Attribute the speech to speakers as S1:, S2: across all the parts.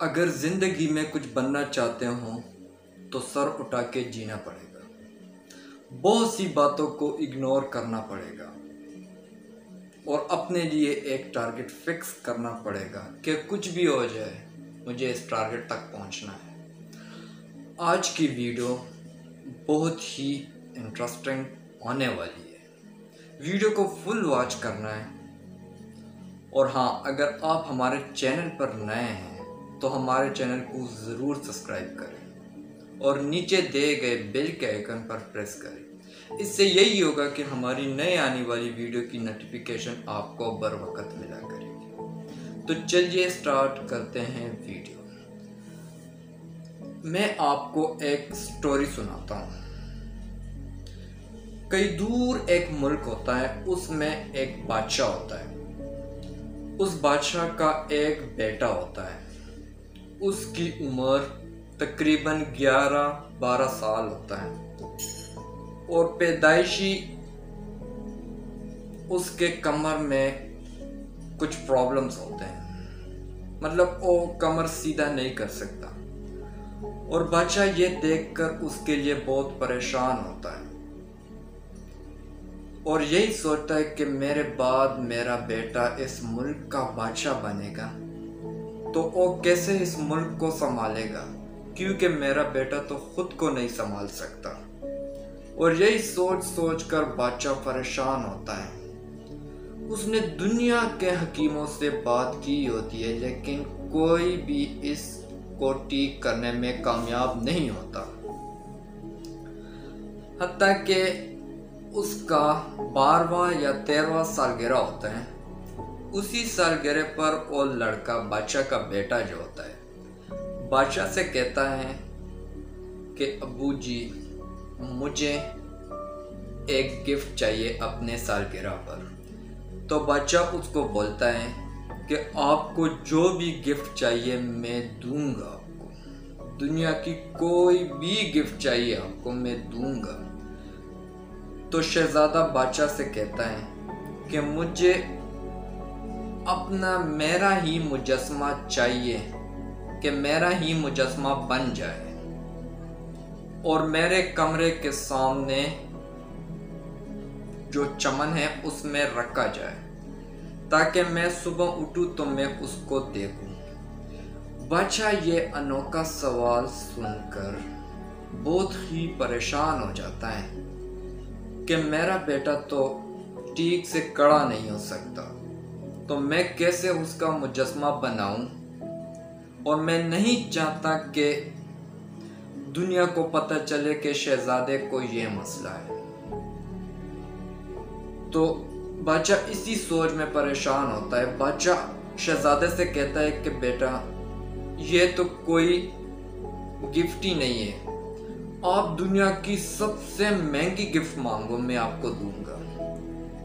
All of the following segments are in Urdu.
S1: اگر زندگی میں کچھ بننا چاہتے ہوں تو سر اٹھا کے جینا پڑے گا، بہت سی باتوں کو اگنور کرنا پڑے گا اور اپنے لیے ایک ٹارگٹ فکس کرنا پڑے گا کہ کچھ بھی ہو جائے مجھے اس ٹارگٹ تک پہنچنا ہے۔ آج کی ویڈیو بہت ہی انٹرسٹنگ ہونے والی ہے، ویڈیو کو فل واچ کرنا ہے۔ اور ہاں، اگر آپ ہمارے چینل پر نئے ہیں تو ہمارے چینل کو ضرور سبسکرائب کریں اور نیچے دیے گئے بیل کے آئیکن پر پریس کریں۔ اس سے یہی ہوگا کہ ہماری نئے آنے والی ویڈیو کی نوٹیفیکیشن آپ کو بر وقت ملا کرے گی۔ تو چلیے سٹارٹ کرتے ہیں ویڈیو۔ میں آپ کو ایک سٹوری سناتا ہوں۔ کئی دور ایک ملک ہوتا ہے، اس میں ایک بادشاہ ہوتا ہے۔ اس بادشاہ کا ایک بیٹا ہوتا ہے، اس کی عمر تقریباً 11-12 سال ہوتا ہے اور پیدائشی اس کے کمر میں کچھ پرابلمز ہوتے ہیں، مطلب وہ کمر سیدھا نہیں کر سکتا، اور بادشاہ یہ دیکھ کر اس کے لیے بہت پریشان ہوتا ہے اور یہی سوچتا ہے کہ میرے بعد میرا بیٹا اس ملک کا بادشاہ بنے گا تو وہ کیسے اس ملک کو سنبھالے گا، کیونکہ میرا بیٹا تو خود کو نہیں سنبھال سکتا۔ اور یہی سوچ کر بادشاہ پریشان ہوتا ہے۔ اس نے دنیا کے حکیموں سے بات کی ہوتی ہے، لیکن کوئی بھی اس کو ٹھیک کرنے میں کامیاب نہیں ہوتا، حتیٰ کہ اس کا 12واں یا 13واں سالگرہ ہوتا ہے۔ اسی سالگرہ پر وہ لڑکا، بادشاہ کا بیٹا جو ہوتا ہے، بادشاہ سے کہتا ہے کہ ابو جی، مجھے ایک گفٹ چاہیے اپنے سالگرہ پر۔ تو بادشاہ اس کو بولتا ہے کہ آپ کو جو بھی گفٹ چاہیے میں دوں گا، آپ کو دنیا کی کوئی بھی گفٹ چاہیے آپ کو میں دوں گا۔ تو شہزادہ بادشاہ سے کہتا ہے کہ مجھے میرا ہی مجسمہ چاہیے، کہ میرا ہی مجسمہ بن جائے اور میرے کمرے کے سامنے جو چمن ہے اس میں رکھا جائے، تاکہ میں صبح اٹھوں تو میں اس کو دیکھوں۔ بادشاہ یہ انوکھا سوال سن کر بہت ہی پریشان ہو جاتا ہے کہ میرا بیٹا تو ٹھیک سے کھڑا نہیں ہو سکتا، تو میں کیسے اس کا مجسمہ بناؤں، اور میں نہیں چاہتا کہ دنیا کو پتہ چلے کہ شہزادے کو یہ مسئلہ ہے۔ تو بادشاہ اسی سوچ میں پریشان ہوتا ہے۔ بادشاہ شہزادے سے کہتا ہے کہ بیٹا، یہ تو کوئی گفٹ ہی نہیں ہے، آپ دنیا کی سب سے مہنگی گفٹ مانگو، میں آپ کو دوں گا۔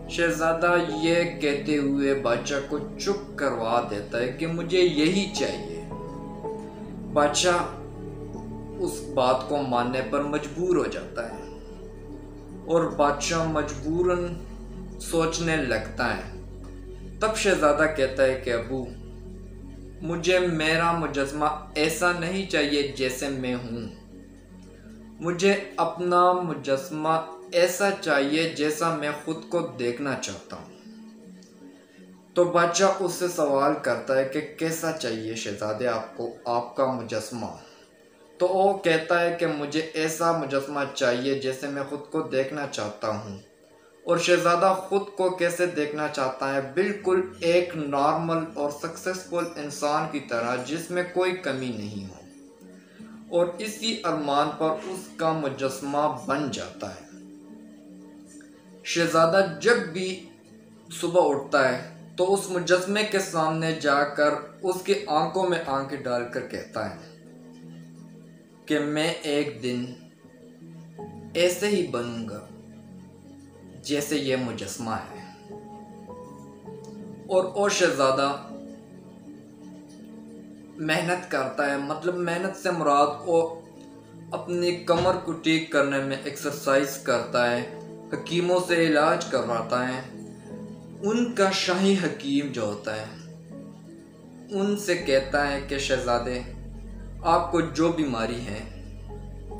S1: شہزادہ یہ کہتے ہوئے بادشاہ کو چپ کروا دیتا ہے کہ مجھے یہی چاہیے۔ بادشاہ اس بات کو ماننے پر مجبور ہو جاتا ہے اور بادشاہ مجبوراً سوچنے لگتا ہے۔ تب شہزادہ کہتا ہے کہ ابو، مجھے میرا مجسمہ ایسا نہیں چاہیے جیسے میں ہوں، مجھے اپنا مجسمہ ایسا چاہیے جیسا میں خود کو دیکھنا چاہتا ہوں۔ تو بادشاہ اس سے سوال کرتا ہے کہ کیسا چاہیے شہزادے آپ کو آپ کا مجسمہ؟ تو وہ کہتا ہے کہ مجھے ایسا مجسمہ چاہیے جیسے میں خود کو دیکھنا چاہتا ہوں۔ اور شہزادہ خود کو کیسے دیکھنا چاہتا ہے؟ بالکل ایک نارمل اور سکسیسفل انسان کی طرح، جس میں کوئی کمی نہیں ہو، اور اسی ارمان پر اس کا مجسمہ بن جاتا ہے۔ شہزادہ جب بھی صبح اٹھتا ہے تو اس مجسمے کے سامنے جا کر اس کی آنکھوں میں آنکھیں ڈال کر کہتا ہے کہ میں ایک دن ایسے ہی بنوں گا جیسے یہ مجسمہ ہے۔ اور شہزادہ محنت کرتا ہے، مطلب محنت سے مراد وہ اپنی کمر کو ٹھیک کرنے میں ایکسرسائز کرتا ہے، حکیموں سے علاج کرواتا ہے۔ ان کا شاہی حکیم جو ہوتا ہے ان سے کہتا ہے کہ شہزادے، آپ کو جو بیماری ہے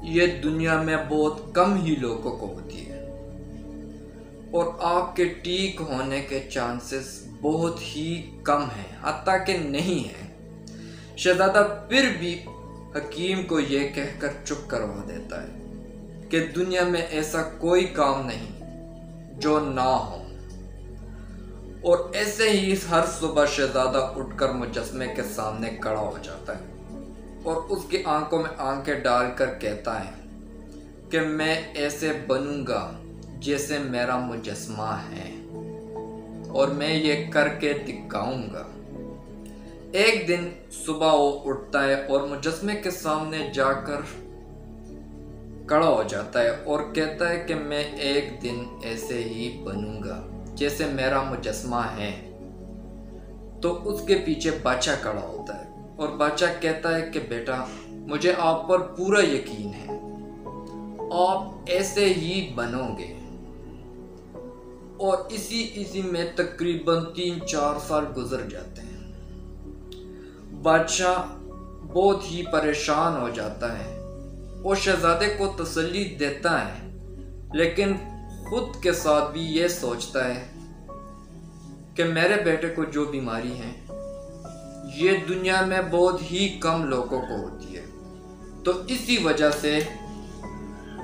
S1: یہ دنیا میں بہت کم ہی لوگوں کو ہوتی ہے اور آپ کے ٹھیک ہونے کے چانسز بہت ہی کم ہیں، حتیٰ کہ نہیں ہیں۔ شہزادہ پھر بھی حکیم کو یہ کہہ کر چپ کروا دیتا ہے کہ دنیا میں ایسا کوئی کام نہیں جو نہ ہو، اور ایسے ہی ہر صبح شہزادہ اٹھ کر مجسمے کے سامنے کھڑا ہو جاتا ہے اور اس کی آنکھوں میں آنکھیں ڈال کر کہتا ہے کہ میں ایسے بنوں گا جیسے میرا مجسمہ ہے اور میں یہ کر کے دکھاؤں گا۔ ایک دن صبح وہ اٹھتا ہے اور مجسمے کے سامنے جا کر کھڑا ہو جاتا ہے اور کہتا ہے کہ میں ایک دن ایسے ہی بنوں گا جیسے میرا مجسمہ ہے۔ تو اس کے پیچھے بادشاہ کھڑا ہوتا ہے اور بادشاہ کہتا ہے کہ بیٹا، مجھے آپ پر پورا یقین ہے، آپ ایسے ہی بنو گے۔ اور اسی میں تقریباً 3-4 سال گزر جاتے ہیں۔ بادشاہ بہت ہی پریشان ہو جاتا ہے، وہ شہزادے کو تسلی دیتا ہے لیکن خود کے ساتھ بھی یہ سوچتا ہے کہ میرے بیٹے کو جو بیماری ہے یہ دنیا میں بہت ہی کم لوگوں کو ہوتی ہے، تو اسی وجہ سے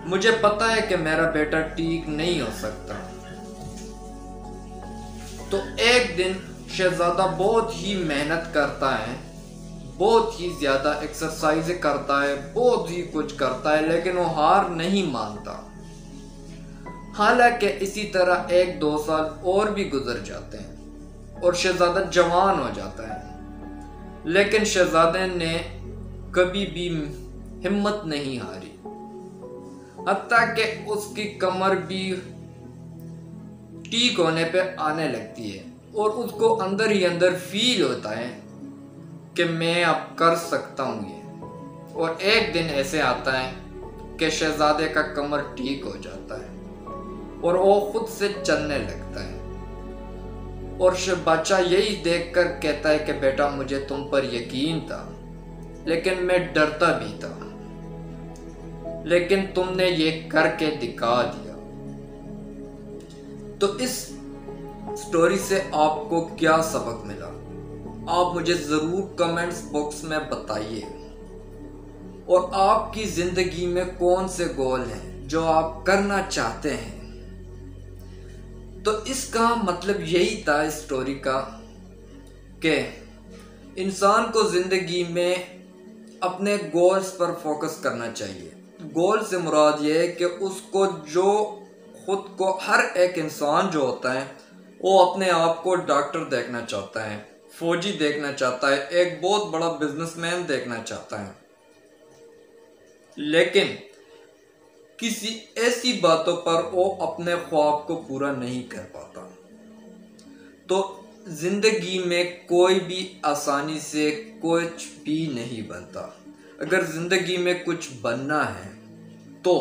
S1: مجھے پتا ہے کہ میرا بیٹا ٹھیک نہیں ہو سکتا۔ تو ایک دن شہزادہ بہت ہی محنت کرتا ہے، بہت ہی زیادہ ایکسرسائز کرتا ہے، بہت ہی کچھ کرتا ہے، لیکن وہ ہار نہیں مانتا۔ حالانکہ اسی طرح 1-2 سال اور بھی گزر جاتے ہیں اور شہزادہ جوان ہو جاتا ہے، لیکن شہزادے نے کبھی بھی ہمت نہیں ہاری، حتیٰ کہ اس کی کمر بھی ٹھیک ہونے پہ آنے لگتی ہے اور اس کو اندر ہی اندر فیل ہوتا ہے کہ میں اب کر سکتا ہوں یہ۔ اور ایک دن ایسے آتا ہے کہ شہزادے کا کمر ٹھیک ہو جاتا ہے اور وہ خود سے چلنے لگتا ہے، اور بادشاہ یہی دیکھ کر کہتا ہے کہ بیٹا، مجھے تم پر یقین تھا لیکن میں ڈرتا بھی تھا، لیکن تم نے یہ کر کے دکھا دیا۔ تو اس سٹوری سے آپ کو کیا سبق ملا؟ آپ مجھے ضرور کمنٹس باکس میں بتائیے، اور آپ کی زندگی میں کون سے گول ہیں جو آپ کرنا چاہتے ہیں۔ تو اس کا مطلب یہی تھا اس سٹوری کا کہ انسان کو زندگی میں اپنے گولز پر فوکس کرنا چاہیے۔ گول سے مراد یہ ہے کہ اس کو جو خود کو ہر ایک انسان جو ہوتا ہے وہ اپنے آپ کو ڈاکٹر دیکھنا چاہتا ہے، فوجی دیکھنا چاہتا ہے، ایک بہت بڑا بزنس مین دیکھنا چاہتا ہے، لیکن کسی ایسی باتوں پر وہ اپنے خواب کو پورا نہیں کر پاتا۔ تو زندگی میں کوئی بھی آسانی سے کچھ بھی نہیں بنتا۔ اگر زندگی میں کچھ بننا ہے تو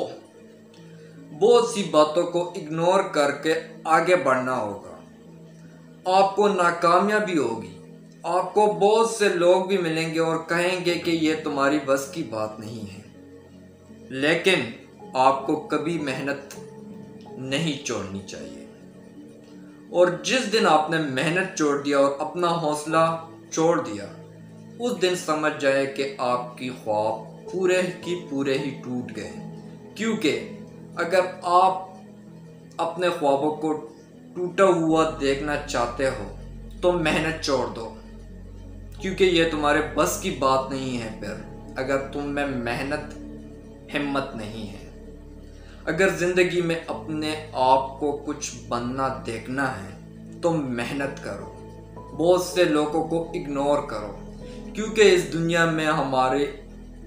S1: بہت سی باتوں کو اگنور کر کے آگے بڑھنا ہوگا۔ آپ کو ناکامیابی ہوگی، آپ کو بہت سے لوگ بھی ملیں گے اور کہیں گے کہ یہ تمہاری بس کی بات نہیں ہے، لیکن آپ کو کبھی محنت نہیں چھوڑنی چاہیے۔ اور جس دن آپ نے محنت چھوڑ دیا اور اپنا حوصلہ چھوڑ دیا، اس دن سمجھ جائے کہ آپ کی خواب پورے کی پورے ہی ٹوٹ گئے، کیونکہ اگر آپ اپنے خوابوں کو ٹوٹا ہوا دیکھنا چاہتے ہو تو محنت چھوڑ دو، کیونکہ یہ تمہارے بس کی بات نہیں ہے۔ پھر اگر تم میں محنت ہمت نہیں ہے، اگر زندگی میں اپنے آپ کو کچھ بننا دیکھنا ہے تو محنت کرو، بہت سے لوگوں کو اگنور کرو، کیونکہ اس دنیا میں ہمارے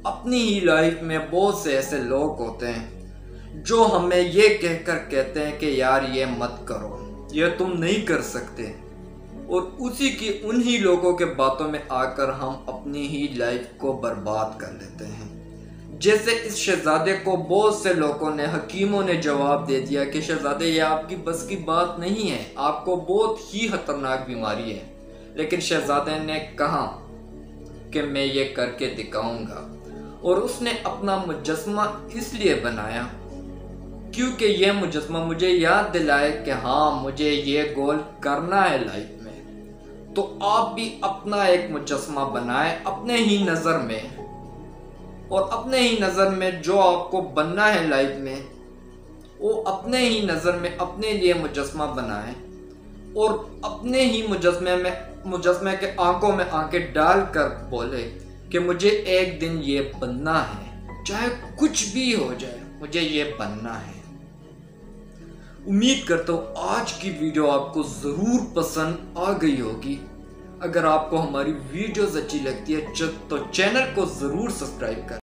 S1: اپنی ہی لائف میں بہت سے ایسے لوگ ہوتے ہیں جو ہمیں یہ کہہ کر کہتے ہیں کہ یار یہ مت کرو، یہ تم نہیں کر سکتے، اور اسی کی انہی لوگوں کے باتوں میں آ کر ہم اپنی ہی لائف کو برباد کر لیتے ہیں۔ جیسے اس شہزادے کو بہت سے لوگوں نے، حکیموں نے جواب دے دیا کہ شہزادے یہ آپ کی بس کی بات نہیں ہے، آپ کو بہت ہی خطرناک بیماری ہے، لیکن شہزادے نے کہا کہ میں یہ کر کے دکھاؤں گا، اور اس نے اپنا مجسمہ اس لیے بنایا کیونکہ یہ مجسمہ مجھے یاد دلائے کہ ہاں مجھے یہ گول کرنا ہے لائف میں۔ تو آپ بھی اپنا ایک مجسمہ بنائیں اپنے ہی نظر میں، اور اپنے ہی نظر میں جو آپ کو بننا ہے لائف میں وہ اپنے ہی نظر میں اپنے لیے مجسمہ بنائیں، اور اپنے ہی مجسمے کے آنکھوں میں آنکھیں ڈال کر بولے کہ مجھے ایک دن یہ بننا ہے، چاہے کچھ بھی ہو جائے مجھے یہ بننا ہے۔ امید کرتا ہوں آج کی ویڈیو آپ کو ضرور پسند آ گئی ہوگی۔ اگر آپ کو ہماری ویڈیوز اچھی لگتی ہے تو چینل کو ضرور سبسکرائب کریں۔